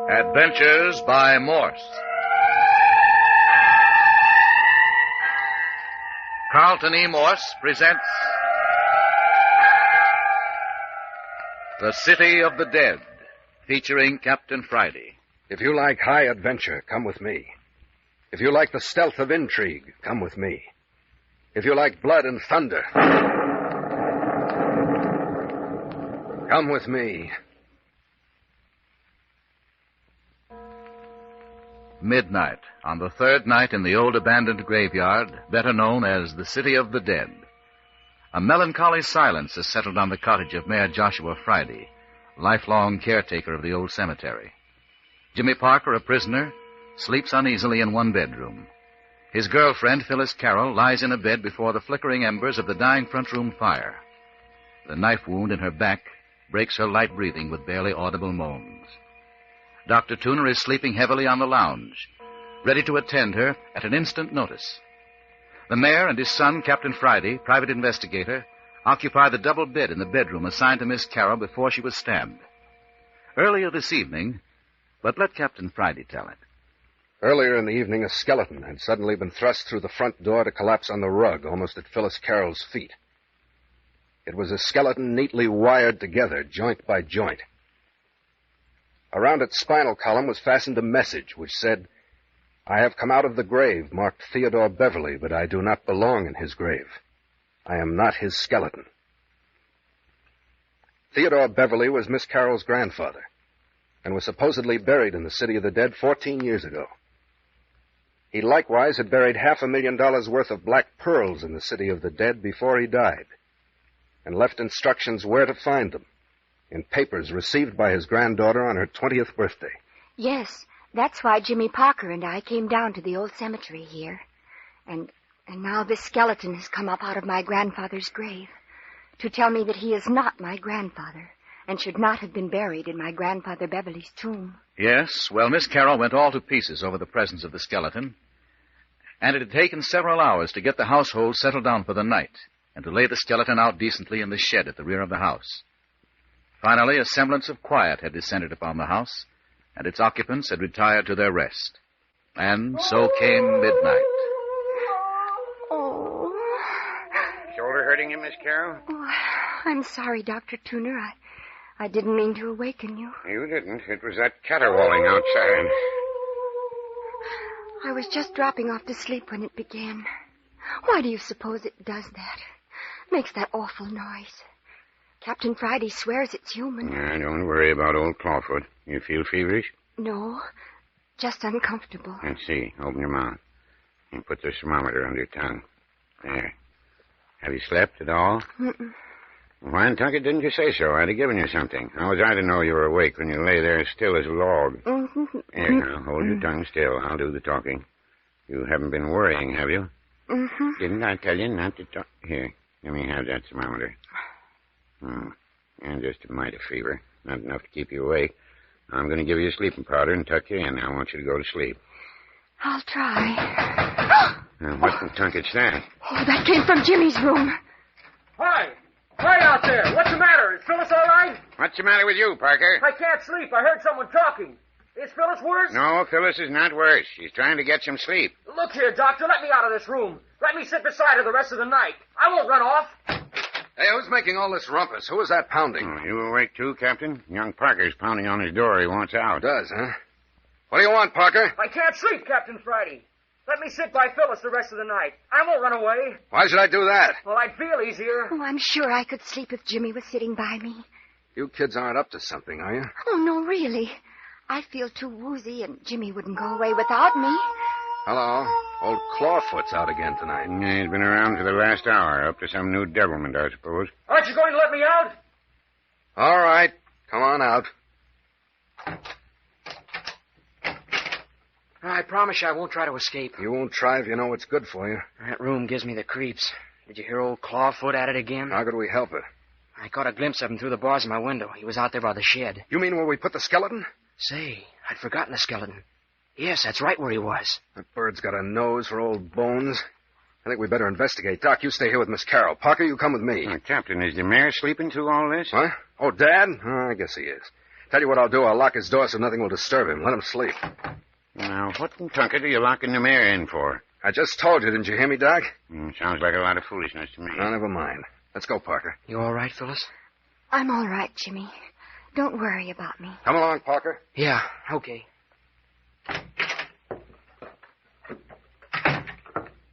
Adventures by Morse. Carlton E. Morse presents The City of the Dead, featuring Captain Friday. If you like high adventure, come with me. If you like the stealth of intrigue, come with me. If you like blood and thunder, come with me. Midnight, on the third night in the old abandoned graveyard, better known as the City of the Dead. A melancholy silence has settled on the cottage of Mayor Joshua Friday, lifelong caretaker of the old cemetery. Jimmy Parker, a prisoner, sleeps uneasily in one bedroom. His girlfriend, Phyllis Carroll, lies in a bed before the flickering embers of the dying front room fire. The knife wound in her back breaks her light breathing with barely audible moans. Dr. Tooner is sleeping heavily on the lounge, ready to attend her at an instant notice. The mayor and his son, Captain Friday, private investigator, occupy the double bed in the bedroom assigned to Miss Carroll before she was stabbed. Earlier this evening, but let Captain Friday tell it. Earlier in the evening, a skeleton had suddenly been thrust through the front door to collapse on the rug almost at Phyllis Carroll's feet. It was a skeleton neatly wired together, joint by joint. Around its spinal column was fastened a message which said, "I have come out of the grave, marked Theodore Beverly, but I do not belong in his grave. I am not his skeleton." Theodore Beverly was Miss Carroll's grandfather and was supposedly buried in the City of the Dead 14 years ago. He likewise had buried $500,000 worth of black pearls in the City of the Dead before he died and left instructions where to find them in papers received by his granddaughter on her 20th birthday. Yes, that's why Jimmy Parker and I came down to the old cemetery here. And now this skeleton has come up out of my grandfather's grave to tell me that he is not my grandfather and should not have been buried in my grandfather Beverly's tomb. Yes, well, Miss Carroll went all to pieces over the presence of the skeleton, and it had taken several hours to get the household settled down for the night and to lay the skeleton out decently in the shed at the rear of the house. Finally, a semblance of quiet had descended upon the house, and its occupants had retired to their rest. And so came midnight. Oh. Shoulder hurting you, Miss Carroll? Oh, I'm sorry, Dr. Tooner. I didn't mean to awaken you. You didn't. It was that caterwauling outside. I was just dropping off to sleep when it began. Why do you suppose it does that? Makes that awful noise. Captain Friday swears it's human. Don't worry about old Clawfoot. You feel feverish? No, just uncomfortable. Let's see. Open your mouth. And put the thermometer under your tongue. There. Have you slept at all? Mm-mm. Why, Tunkett, didn't you say so? I'd have given you something. How was I to know you were awake when you lay there still as a log? Mm-hmm. Here, now, hold your tongue still. I'll do the talking. You haven't been worrying, have you? Mm-hmm. Didn't I tell you not to talk? Here, let me have that thermometer. And just a mite of fever. Not enough to keep you awake. I'm going to give you a sleeping powder and tuck you in. I want you to go to sleep. I'll try. Now, what in Tunkett's that? Oh, that came from Jimmy's room. Hi! Hi out there! What's the matter? Is Phyllis all right? What's the matter with you, Parker? I can't sleep. I heard someone talking. Is Phyllis worse? No, Phyllis is not worse. She's trying to get some sleep. Look here, Doctor. Let me out of this room. Let me sit beside her the rest of the night. I won't run off. Hey, who's making all this rumpus? Who is that pounding? Oh, you awake too, Captain? Young Parker's pounding on his door. He wants out. Does, huh? What do you want, Parker? I can't sleep, Captain Friday. Let me sit by Phyllis the rest of the night. I won't run away. Why should I do that? Well, I'd feel easier. Oh, I'm sure I could sleep if Jimmy was sitting by me. You kids aren't up to something, are you? Oh, no, really. I feel too woozy, and Jimmy wouldn't go away without me. Hello. Old Clawfoot's out again tonight. Yeah, he's been around for the last hour, up to some new devilment, I suppose. Aren't you going to let me out? All right. Come on out. I promise you I won't try to escape. You won't try if you know what's good for you. That room gives me the creeps. Did you hear old Clawfoot at it again? How could we help it? I caught a glimpse of him through the bars of my window. He was out there by the shed. You mean where we put the skeleton? Say, I'd forgotten the skeleton. Yes, that's right where he was. That bird's got a nose for old bones. I think we better investigate. Doc, you stay here with Miss Carroll. Parker, you come with me. Captain, is the mayor sleeping through all this? What? Oh, Dad? Oh, I guess he is. Tell you what I'll do. I'll lock his door so nothing will disturb him. Let him sleep. Now, what in Tunket are you locking the mayor in for? I just told you, didn't you hear me, Doc? Sounds like a lot of foolishness to me. No, never mind. Let's go, Parker. You all right, Phyllis? I'm all right, Jimmy. Don't worry about me. Come along, Parker. Yeah, okay.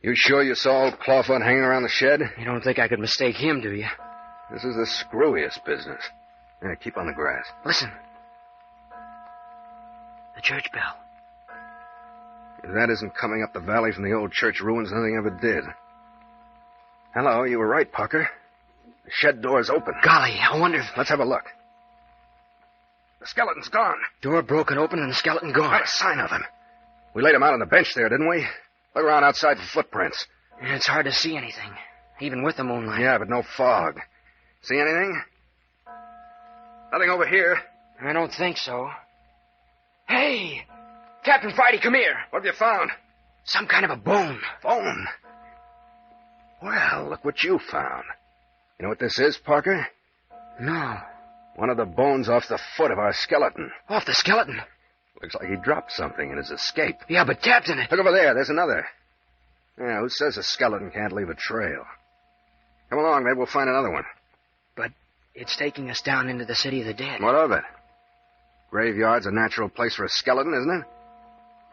You sure you saw old Clawfoot hanging around the shed? You don't think I could mistake him, do you? This is the screwiest business. Yeah, keep on the grass. Listen. The church bell. If that isn't coming up the valley from the old church ruins, nothing ever did. Hello, you were right, Parker. The shed door's open. Golly, I wonder if... Let's have a look. The skeleton's gone. Door broken open and the skeleton gone. Not a sign of him. We laid him out on the bench there, didn't we? Look around outside for footprints. Yeah, it's hard to see anything, even with the moonlight. Yeah, but no fog. See anything? Nothing over here. I don't think so. Hey! Captain Friday, come here. What have you found? Some kind of a bone. Bone? Well, look what you found. You know what this is, Parker? No. One of the bones off the foot of our skeleton. Off the skeleton? Looks like he dropped something in his escape. Yeah, but Captain... Look over there. There's another. Yeah, who says a skeleton can't leave a trail? Come along, maybe we'll find another one. But it's taking us down into the city of the dead. What of it? Graveyard's a natural place for a skeleton, isn't it?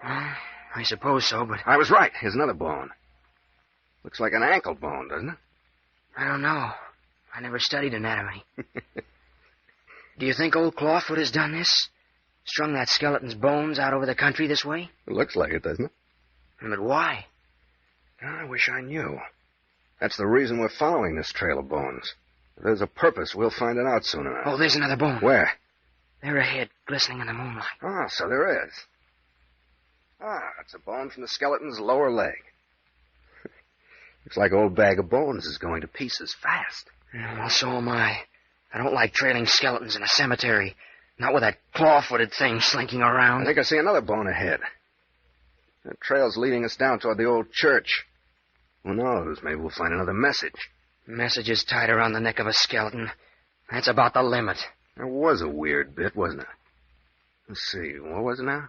Well, I suppose so, but... I was right. Here's another bone. Looks like an ankle bone, doesn't it? I don't know. I never studied anatomy. Do you think old Clawfoot has done this? Strung that skeleton's bones out over the country this way? It looks like it, doesn't it? But why? I wish I knew. That's the reason we're following this trail of bones. If there's a purpose, we'll find it out soon enough. Oh, there's another bone. Where? There ahead, glistening in the moonlight. Ah, so there is. It's a bone from the skeleton's lower leg. Looks like old Bag of Bones is going to pieces fast. Well, so am I. I don't like trailing skeletons in a cemetery. Not with that claw-footed thing slinking around. I think I see another bone ahead. That trail's leading us down toward the old church. Who knows? Maybe we'll find another message. Messages tied around the neck of a skeleton. That's about the limit. That was a weird bit, wasn't it? Let's see. What was it now?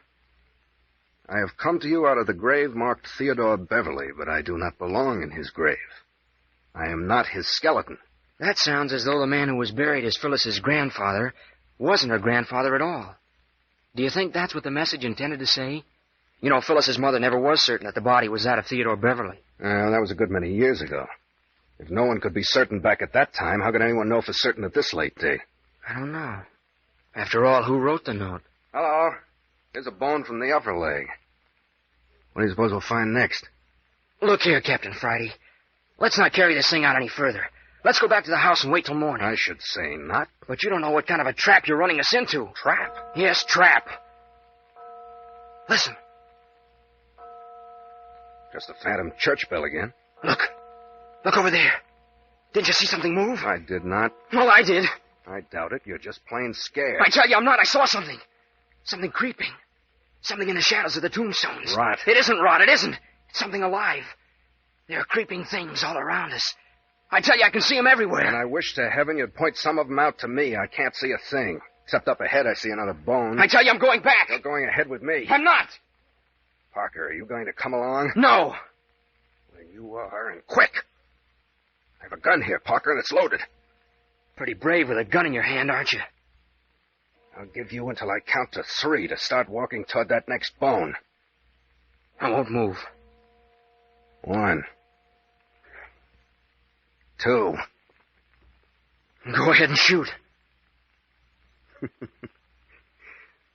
I have come to you out of the grave marked Theodore Beverly, but I do not belong in his grave. I am not his skeleton. That sounds as though the man who was buried as Phyllis's grandfather wasn't her grandfather at all. Do you think that's what the message intended to say? You know, Phyllis's mother never was certain that the body was that of Theodore Beverly. That was a good many years ago. If no one could be certain back at that time, how could anyone know for certain at this late day? I don't know. After all, who wrote the note? Hello. Here's a bone from the upper leg. What do you suppose we'll find next? Look here, Captain Friday. Let's not carry this thing out any further. Let's go back to the house and wait till morning. I should say not. But you don't know what kind of a trap you're running us into. Trap? Yes, trap. Listen. Just the phantom church bell again. Look. Look over there. Didn't you see something move? I did not. Well, I did. I doubt it. You're just plain scared. I tell you, I'm not. I saw something. Something creeping. Something in the shadows of the tombstones. Rot. It isn't rot. It isn't. It's something alive. There are creeping things all around us. I tell you, I can see them everywhere. And I wish to heaven you'd point some of them out to me. I can't see a thing. Except up ahead, I see another bone. I tell you, I'm going back. You're going ahead with me. I'm not. Parker, are you going to come along? No. Well, you are, and quick. I have a gun here, Parker, and it's loaded. Pretty brave with a gun in your hand, aren't you? I'll give you until I count to 3 to start walking toward that next bone. I won't move. 1. 2. Go ahead and shoot.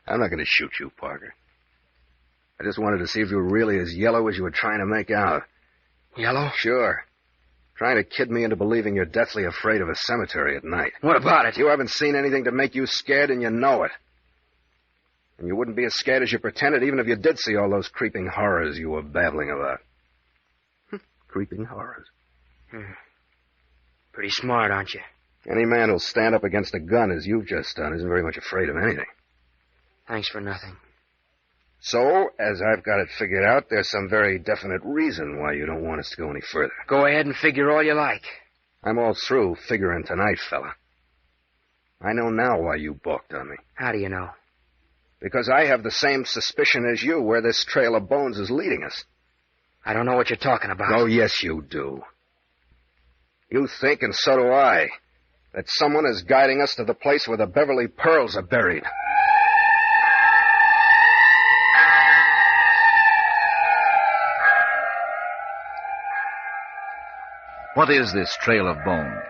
I'm not going to shoot you, Parker. I just wanted to see if you were really as yellow as you were trying to make out. Yellow? Sure. Trying to kid me into believing you're deathly afraid of a cemetery at night. What about it? You haven't seen anything to make you scared, and you know it. And you wouldn't be as scared as you pretended, even if you did see all those creeping horrors you were babbling about. Creeping horrors. Pretty smart, aren't you? Any man who'll stand up against a gun, as you've just done, isn't very much afraid of anything. Thanks for nothing. So, as I've got it figured out, there's some very definite reason why you don't want us to go any further. Go ahead and figure all you like. I'm all through figuring tonight, fella. I know now why you balked on me. How do you know? Because I have the same suspicion as you where this trail of bones is leading us. I don't know what you're talking about. Oh, yes, you do. You think, and so do I, that someone is guiding us to the place where the Beverly pearls are buried. What is this trail of bones?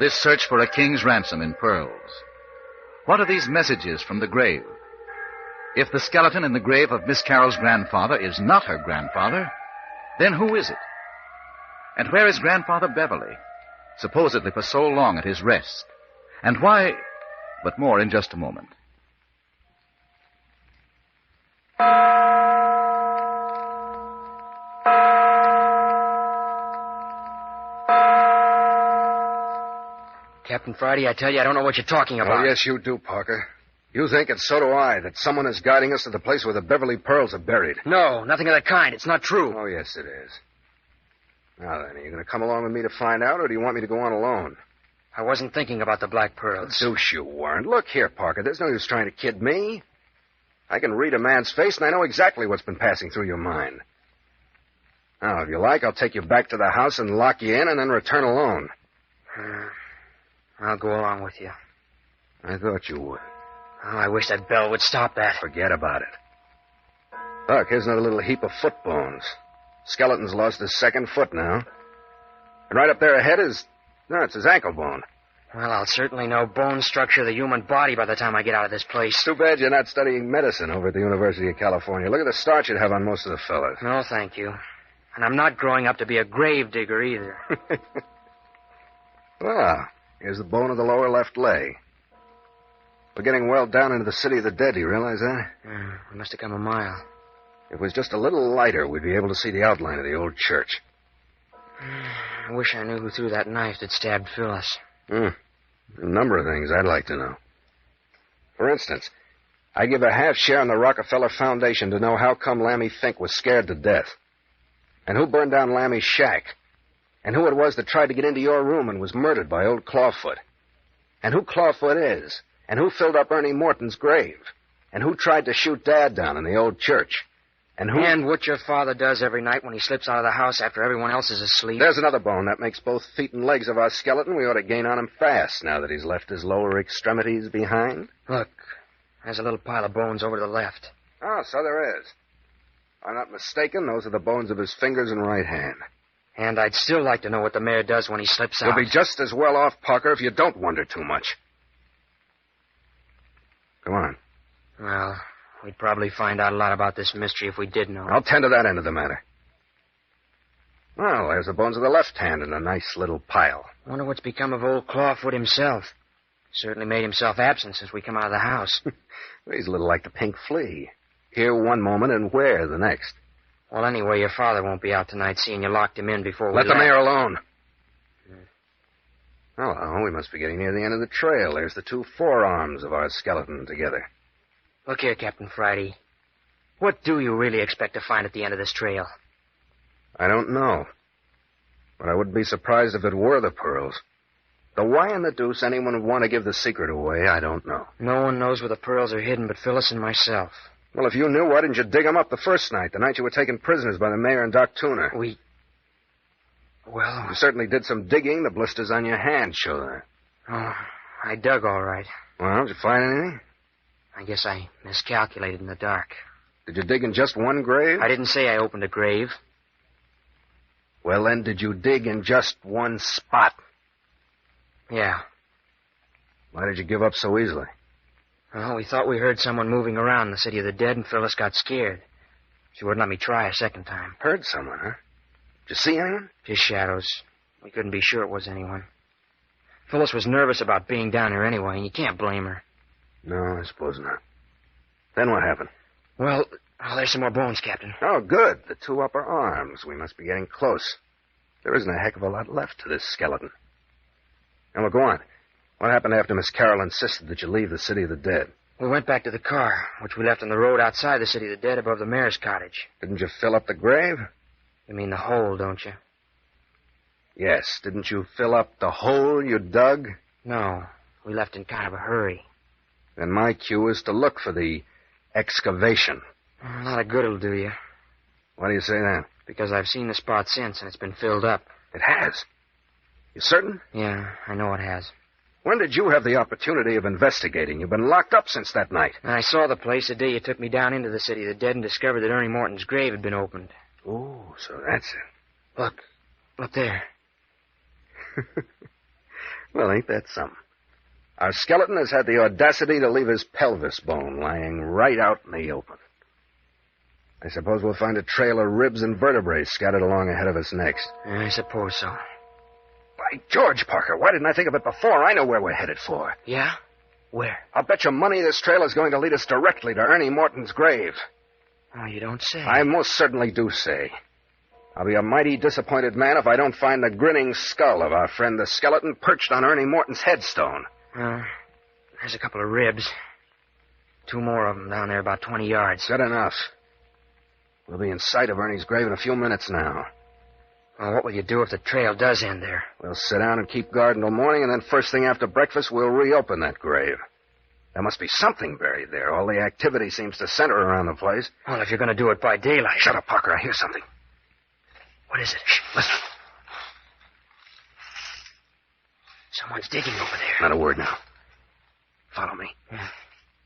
This search for a king's ransom in pearls? What are these messages from the grave? If the skeleton in the grave of Miss Carroll's grandfather is not her grandfather, then who is it? And where is Grandfather Beverly, supposedly for so long at his rest? And why... But more in just a moment. Captain Friday, I tell you, I don't know what you're talking about. Oh, yes, you do, Parker. You think, and so do I, that someone is guiding us to the place where the Beverly pearls are buried. No, nothing of that kind. It's not true. Oh, yes, it is. Now then, are you going to come along with me to find out, or do you want me to go on alone? I wasn't thinking about the black pearls. Deuce you weren't. Look here, Parker, there's no use trying to kid me. I can read a man's face, and I know exactly what's been passing through your mind. Now, if you like, I'll take you back to the house and lock you in and then return alone. I'll go along with you. I thought you would. Oh, I wish that bell would stop that. Forget about it. Look, here's another little heap of foot bones. Skeleton's lost his second foot now. And right up there ahead is... No, it's his ankle bone. Well, I'll certainly know bone structure of the human body by the time I get out of this place. Too bad you're not studying medicine over at the University of California. Look at the starch you'd have on most of the fellas. No, thank you. And I'm not growing up to be a grave digger either. Well, here's the bone of the lower left leg. We're getting well down into the city of the dead, do you realize that? We must have come a mile. If it was just a little lighter, we'd be able to see the outline of the old church. I wish I knew who threw that knife that stabbed Phyllis. A number of things I'd like to know. For instance, I'd give a half share in the Rockefeller Foundation to know how come Lammy Fink was scared to death. And who burned down Lammy's shack. And who it was that tried to get into your room and was murdered by old Clawfoot. And who Clawfoot is. And who filled up Ernie Morton's grave. And who tried to shoot Dad down in the old church. And what your father does every night when he slips out of the house after everyone else is asleep. There's another bone that makes both feet and legs of our skeleton. We ought to gain on him fast now that he's left his lower extremities behind. Look, there's a little pile of bones over to the left. Oh, so there is. If I'm not mistaken, those are the bones of his fingers and right hand. And I'd still like to know what the mayor does when he slips out. You'll be just as well off, Parker, if you don't wonder too much. Come on. Well, we'd probably find out a lot about this mystery if we did know. I'll tend to that end of the matter. Well, there's the bones of the left hand in a nice little pile. Wonder what's become of old Clawfoot himself. Certainly made himself absent since we come out of the house. He's a little like the pink flea. Here one moment and where the next. Well, anyway, your father won't be out tonight, seeing you locked him in before we left. Let the mayor alone. Oh, we must be getting near the end of the trail. There's the two forearms of our skeleton together. Look here, Captain Friday. What do you really expect to find at the end of this trail? I don't know. But I wouldn't be surprised if it were the pearls. Though why in the deuce anyone would want to give the secret away, I don't know. No one knows where the pearls are hidden but Phyllis and myself. Well, if you knew, why didn't you dig them up the first night, the night you were taken prisoners by the mayor and Doc Tooner? Well... You certainly did some digging. The blisters on your hands show that. Oh, I dug all right. Well, did you find anything? I guess I miscalculated in the dark. Did you dig in just one grave? I didn't say I opened a grave. Well, then, did you dig in just one spot? Yeah. Why did you give up so easily? Well, we thought we heard someone moving around in the city of the dead, and Phyllis got scared. She wouldn't let me try a second time. Heard someone, huh? Did you see anyone? Just shadows. We couldn't be sure it was anyone. Phyllis was nervous about being down here anyway, and you can't blame her. No, I suppose not. Then what happened? Well, there's some more bones, Captain. Oh, good. The two upper arms. We must be getting close. There isn't a heck of a lot left to this skeleton. Now, go on. What happened after Miss Carroll insisted that you leave the city of the dead? We went back to the car, which we left on the road outside the city of the dead above the mayor's cottage. Didn't you fill up the grave? You mean the hole, don't you? Yes. Didn't you fill up the hole you dug? No. We left in kind of a hurry. Then my cue is to look for the excavation. A lot of good it'll do you. Why do you say that? Because I've seen the spot since, and it's been filled up. It has. You certain? Yeah, I know it has. When did you have the opportunity of investigating? You've been locked up since that night. And I saw the place the day you took me down into the city of the dead and discovered that Ernie Morton's grave had been opened. Oh, so that's it. Look. Look there. Well, ain't that something? Our skeleton has had the audacity to leave his pelvis bone lying right out in the open. I suppose we'll find a trail of ribs and vertebrae scattered along ahead of us next. I suppose so. By George, Parker, why didn't I think of it before? I know where we're headed for. Yeah? Where? I'll bet you money this trail is going to lead us directly to Ernie Morton's grave. Oh, you don't say. I most certainly do say. I'll be a mighty disappointed man if I don't find the grinning skull of our friend the skeleton perched on Ernie Morton's headstone. There's a couple of ribs. 2 more of them down there about 20 yards. Good enough. We'll be in sight of Ernie's grave in a few minutes now. Well, what will you do if the trail does end there? We'll sit down and keep guard until morning, and then first thing after breakfast, we'll reopen that grave. There must be something buried there. All the activity seems to center around the place. Well, if you're going to do it by daylight... Shut up, Parker. I hear something. What is it? Shh, listen. Someone's digging over there. Not a word now. Follow me. Yeah.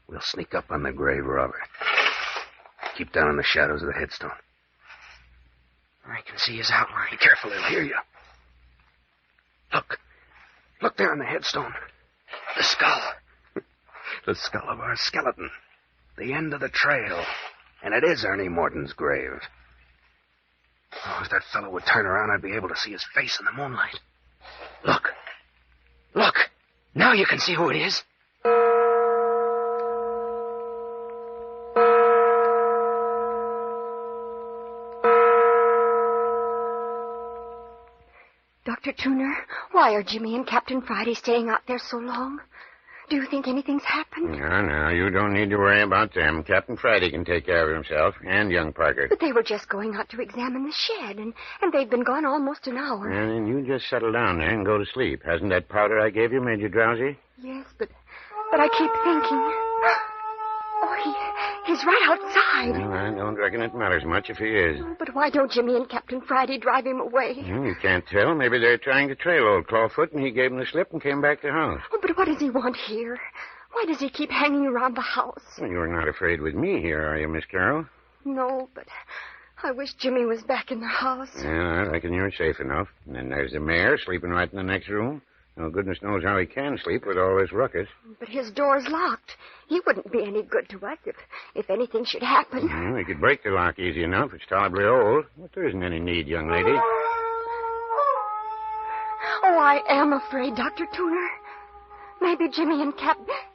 We'll sneak up on the grave robber. Keep down in the shadows of the headstone. I can see his outline. Be careful, he'll hear you. Look. Look there on the headstone. The skull. The skull of our skeleton. The end of the trail. And it is Ernie Morton's grave. Oh, if that fellow would turn around, I'd be able to see his face in the moonlight. Look. Look. Now you can see who it is. Dr. Tuner, why are Jimmy and Captain Friday staying out there so long? Do you think anything's happened? No, you don't need to worry about them. Captain Friday can take care of himself, and young Parker. But they were just going out to examine the shed, and they've been gone almost an hour. And then you just settle down there and go to sleep. Hasn't that powder I gave you made you drowsy? Yes, but I keep thinking... Oh, he's right outside. Well, I don't reckon it matters much if he is. Oh, but why don't Jimmy and Captain Friday drive him away? Well, you can't tell. Maybe they're trying to trail old Clawfoot, and he gave him the slip and came back to the house. Oh, but what does he want here? Why does he keep hanging around the house? Well, you're not afraid with me here, are you, Miss Carroll? No, but I wish Jimmy was back in the house. Yeah, I reckon you're safe enough. And then there's the mayor sleeping right in the next room. No goodness knows how he can sleep with all this ruckus. But his door's locked. He wouldn't be any good to us if anything should happen. Well, we could break the lock easy enough. It's tolerably old. But there isn't any need, young lady. Oh, I am afraid, Dr. Tuner. Maybe Jimmy and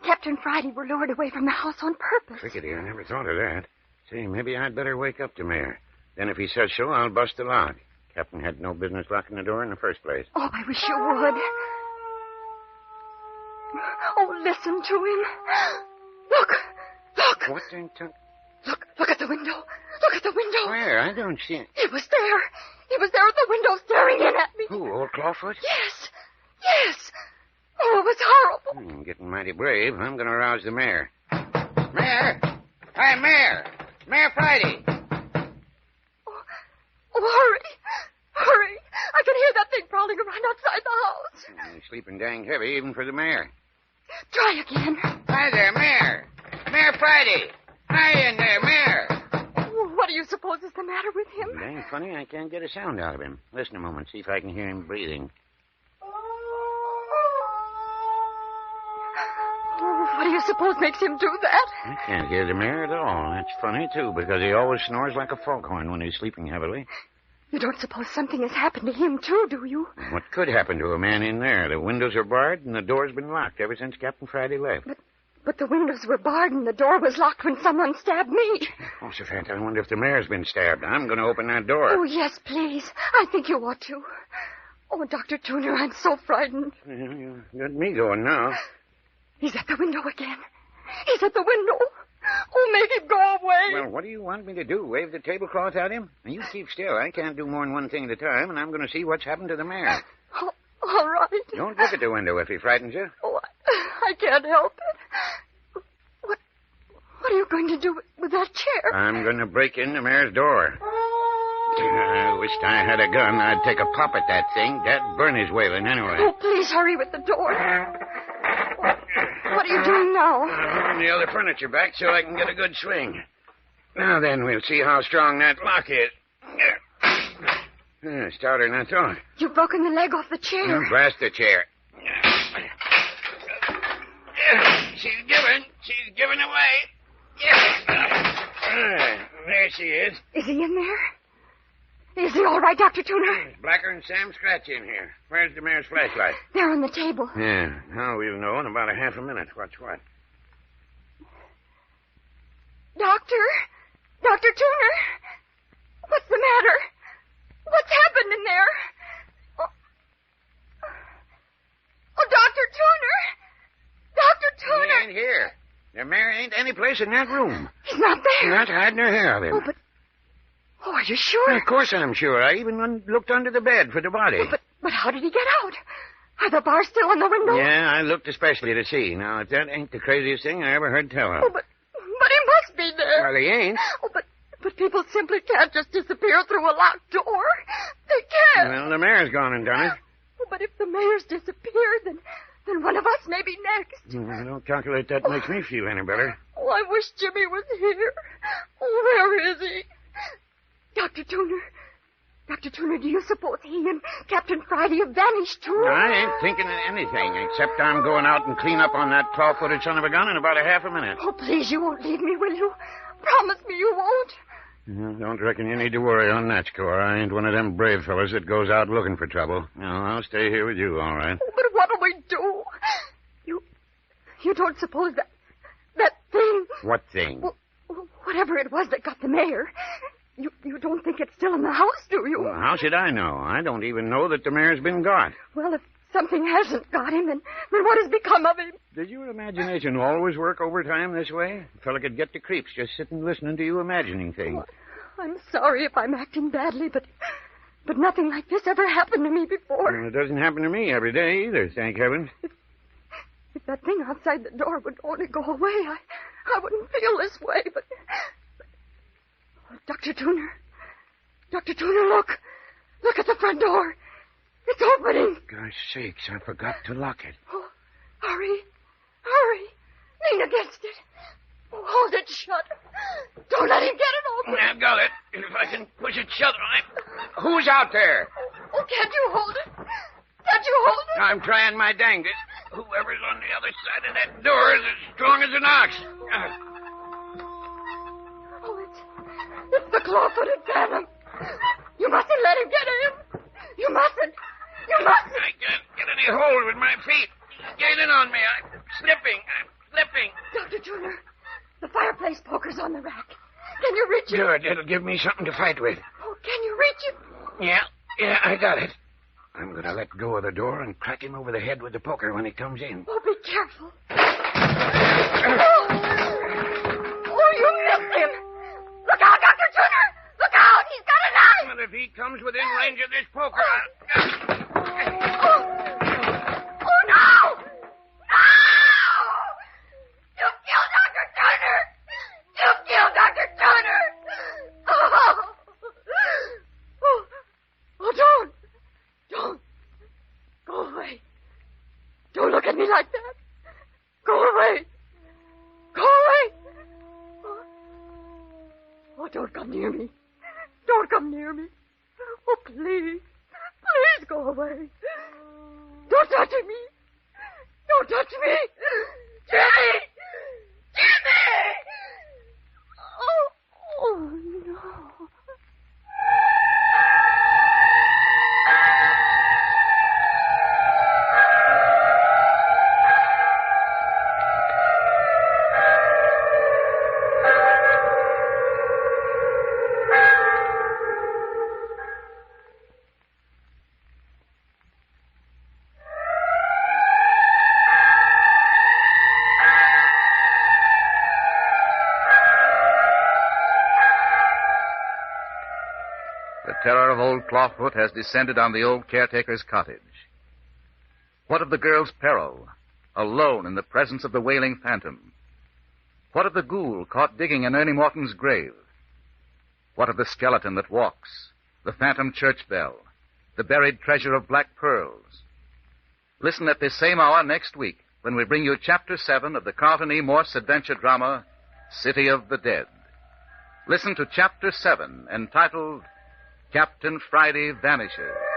Captain Friday were lured away from the house on purpose. Crickety, I never thought of that. Say, maybe I'd better wake up the mayor. Then if he says so, I'll bust the lock. Captain had no business locking the door in the first place. Oh, I wish you would. Oh, listen to him. Look. What in t- Look at the window. Look at the window. Where? I don't see it. He was there. He was there at the window staring in at me. Who, old Clawfoot? Yes. Oh, it was horrible. Getting mighty brave. I'm going to rouse the mayor. Mayor! Hi, Mayor! Mayor Friday! Oh, hurry. I can hear that thing prowling around outside the house. He's sleeping dang heavy, even for the mayor. Try again. Hi there, Mayor! Mayor Friday! Hi in there, Mayor! Oh, what do you suppose is the matter with him? Dang funny, I can't get a sound out of him. Listen a moment, see if I can hear him breathing. Oh, what do you suppose makes him do that? I can't hear the mayor at all. That's funny, too, because he always snores like a foghorn when he's sleeping heavily. You don't suppose something has happened to him, too, do you? What could happen to a man in there? The windows are barred and the door's been locked ever since Captain Friday left. But the windows were barred and the door was locked when someone stabbed me. Oh, Savant, I wonder if the mayor's been stabbed. I'm going to open that door. Oh, yes, please. I think you ought to. Oh, Dr. Tuner, I'm so frightened. You got me going now. He's at the window again. He's at the window. Oh, make him go away. Well, what do you want me to do? Wave the tablecloth at him? Now, you keep still. I can't do more than one thing at a time, and I'm going to see what's happened to the mayor. Oh, all right. Don't look at the window if he frightens you. Oh, I can't help it. What are you going to do with that chair? I'm going to break in the mayor's door. I wished I had a gun. I'd take a pop at that thing. That'd burn his wailing anyway. Oh, please hurry with the door. What are you doing now? I'm moving the other furniture back so I can get a good swing. Now then, we'll see how strong that lock is. Stouter than I thought. You've broken the leg off the chair. Blast the chair. She's giving away. There she is. Is he in there? Is he all right, Dr. Tuner? It's blacker than Sam Scratch in here. Where's the mayor's flashlight? They're on the table. Yeah, now we'll know in about a half a minute what's what. Doctor? Dr. Tuner? What's the matter? What's happened in there? Oh, Dr. Tuner! Dr. Tuner! He ain't here. The mayor ain't any place in that room. He's not there. Not hiding her hair of him. Oh, but... Oh, are you sure? Of course I'm sure. I even looked under the bed for the body. Oh, but how did he get out? Are the bars still on the window? Yeah, I looked especially to see. Now, if that ain't the craziest thing I ever heard tell of. Oh, but he must be there. Well, he ain't. Oh, but people simply can't just disappear through a locked door. They can't. Well, the mayor's gone and done it. Oh, but if the mayor's disappeared, then one of us may be next. I don't calculate that makes me feel any better. Oh, I wish Jimmy was here. Oh, where is he? Dr. Tuner, do you suppose he and Captain Friday have vanished, too? I ain't thinking of anything, except I'm going out and clean up on that claw-footed son of a gun in about a half a minute. Oh, please, you won't leave me, will you? Promise me you won't. Don't reckon you need to worry on that score. I ain't one of them brave fellas that goes out looking for trouble. No, I'll stay here with you, all right. Oh, but what'll we do? You don't suppose that thing... What thing? Well, whatever it was that got the mayor... You don't think it's still in the house, do you? Well, how should I know? I don't even know that the mayor's been got. Well, if something hasn't got him, then what has become of him? Does your imagination always work overtime this way? A fella could get the creeps just sitting listening to you imagining things. Oh, I'm sorry if I'm acting badly, but nothing like this ever happened to me before. Well, it doesn't happen to me every day either, thank heaven. If that thing outside the door would only go away, I wouldn't feel this way, but... Dr. Tuner, look. Look at the front door. It's opening. Gosh sakes, I forgot to lock it. Oh, hurry. Lean against it. Oh, hold it shut. Don't let him get it open. I've got it. If I can push it shut, Who's out there? Oh, can't you hold it? Can't you hold it? I'm trying my dangest. Whoever's on the other side of that door is as strong as an ox. Oh, it's the claw-footed phantom. You mustn't let him get in. You mustn't. I can't get any hold with my feet. He's gaining on me. I'm slipping. Dr. Tuner, the fireplace poker's on the rack. Can you reach it? Good. It'll give me something to fight with. Oh, can you reach it? Yeah, I got it. I'm going to let go of the door and crack him over the head with the poker when he comes in. Oh, be careful. Oh, you missed him. Look out, Dr. Tuner. Look out. He's got a knife. Well, if he comes within range of this poker, Oh, no. No! You killed Dr. Tuner. You killed Dr. Tuner. Oh, don't. Go away. Don't look at me like that. Go away. Oh, don't come near me. Oh, please. Please go away. Don't touch me. Jimmy! Oh, no. The terror of old Clawfoot has descended on the old caretaker's cottage. What of the girl's peril? alone in the presence of the wailing phantom? What of the ghoul caught digging in Ernie Morton's grave? What of the skeleton that walks, the phantom church bell, the buried treasure of black pearls? Listen at this same hour next week when we bring you Chapter 7 of the Carlton E. Morse adventure drama, City of the Dead. Listen to Chapter 7, entitled Captain Friday Vanishes.